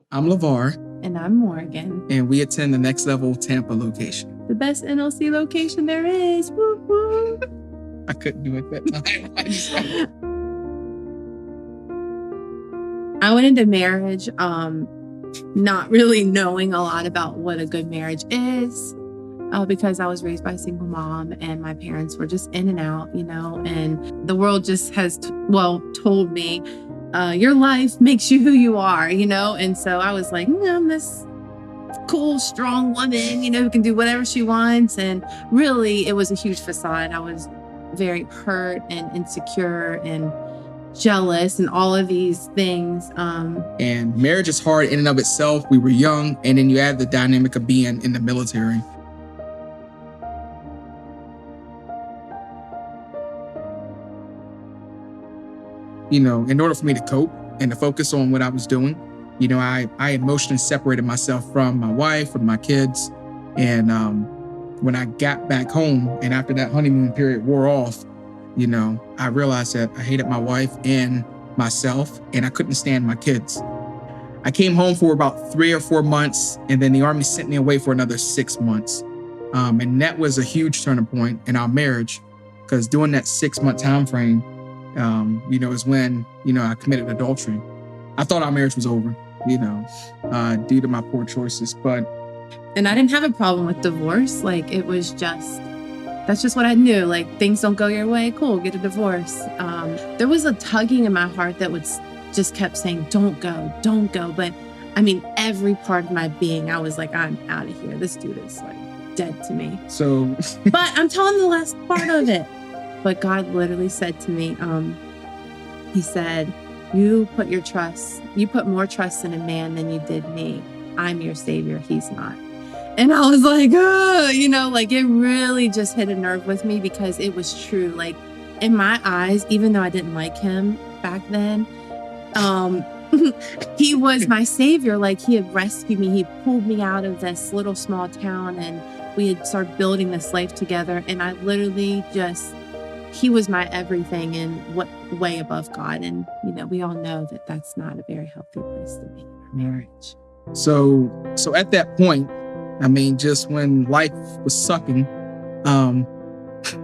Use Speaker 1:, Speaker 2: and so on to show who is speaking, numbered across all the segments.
Speaker 1: I'm Lavar.
Speaker 2: And I'm Morgan.
Speaker 1: And we attend the Next Level Tampa location.
Speaker 2: The best NLC location there is. Woo woo.
Speaker 1: I couldn't do it that time.
Speaker 2: I went into marriage not really knowing a lot about what a good marriage is because I was raised by a single mom and my parents were just in and out, and the world just has, told me, your life makes you who you are, and so I was like, I'm this cool, strong woman, who can do whatever she wants. And really, it was a huge facade. I was very hurt and insecure and jealous and all of these things.
Speaker 1: And marriage is hard in and of itself. We were young, and then you add the dynamic of being in the military. In order for me to cope and to focus on what I was doing, I emotionally separated myself from my wife, from my kids. And when I got back home and after that honeymoon period wore off, I realized that I hated my wife and myself, and I couldn't stand my kids. I came home for about 3 or 4 months, and then the Army sent me away for another 6 months. And that was a huge turning point in our marriage, because during that 6-month time frame, is when, I committed adultery. I thought our marriage was over, due to my poor choices.
Speaker 2: And I didn't have a problem with divorce. It was that's just what I knew. Things don't go your way, cool, get a divorce. There was a tugging in my heart that just kept saying, don't go. But every part of my being, I was like, I'm out of here. This dude is dead to me.
Speaker 1: So,
Speaker 2: but I'm telling the last part of it. But God literally said to me, he said, you put more trust in a man than you did me. I'm your savior. He's not. And I was like, it really just hit a nerve with me because it was true. In my eyes, even though I didn't like him back then, he was my savior. He had rescued me. He pulled me out of this little small town and we had started building this life together. And I literally he was my everything and way above God. And, we all know that that's not a very healthy place to be in marriage.
Speaker 1: So at that point, just when life was sucking,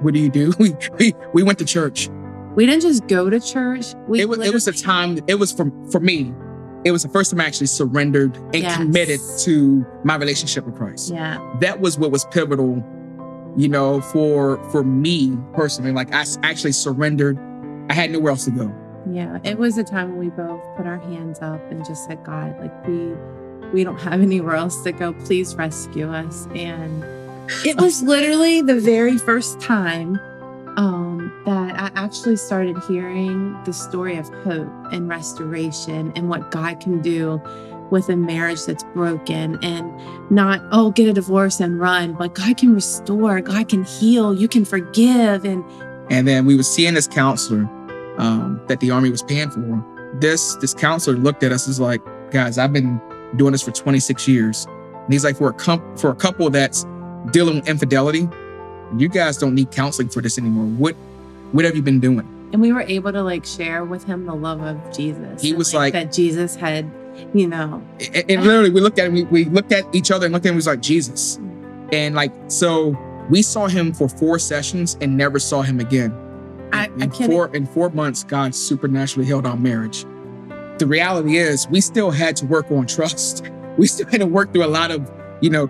Speaker 1: what do? We went to church.
Speaker 2: We didn't just go to church.
Speaker 1: It was a time, it was for me, it was the first time I actually surrendered and committed to my relationship with Christ.
Speaker 2: Yeah.
Speaker 1: That was what was pivotal, for me personally. I actually surrendered. I had nowhere else to go.
Speaker 2: Yeah. It was a time when we both put our hands up and just said, God, we don't have anywhere else to go. Please rescue us. And it was literally the very first time that I actually started hearing the story of hope and restoration and what God can do with a marriage that's broken, and not, get a divorce and run, but God can restore, God can heal, you can forgive. And
Speaker 1: then we were seeing this counselor that the Army was paying for. This counselor looked at us as like, guys, I've been doing this for 26 years. And he's like, for a couple that's dealing with infidelity, you guys don't need counseling for this anymore. What have you been doing?
Speaker 2: And we were able to share with him the love of Jesus.
Speaker 1: He was like
Speaker 2: that Jesus had,
Speaker 1: And literally we looked at him, we looked at each other and looked at him, was like, Jesus. And so we saw him for 4 sessions and never saw him again. In 4 months, God supernaturally healed our marriage. The reality is we still had to work on trust. We still had to work through a lot of,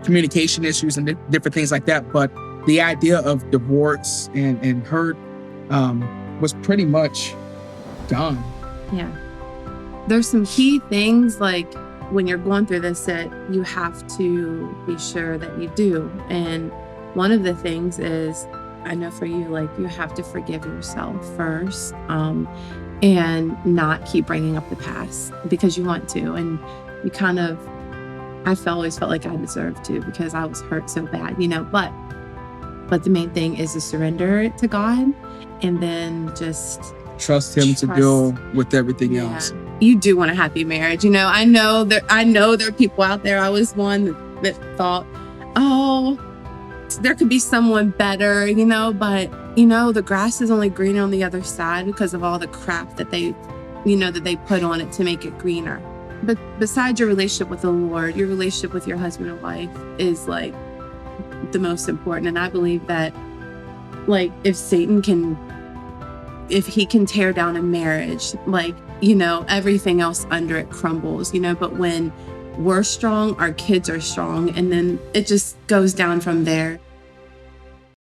Speaker 1: communication issues and different things like that. But the idea of divorce and hurt was pretty much gone.
Speaker 2: Yeah. There's some key things when you're going through this that you have to be sure that you do. And one of the things is, I know for you, you have to forgive yourself first. And not keep bringing up the past because you want to. And you I always felt like I deserved to because I was hurt so bad, but the main thing is to surrender it to God and then just
Speaker 1: trust him to deal with everything else.
Speaker 2: You do want a happy marriage. I know there are people out there. I was one that thought, there could be someone better, but the grass is only greener on the other side because of all the crap that they put on it to make it greener. but besides your relationship with the Lord, your relationship with your husband or wife is like the most important. And I believe that like if he can tear down a marriage, like, you know, everything else under it crumbles, you know, but when we're strong, our kids are strong, and then it just goes down from there.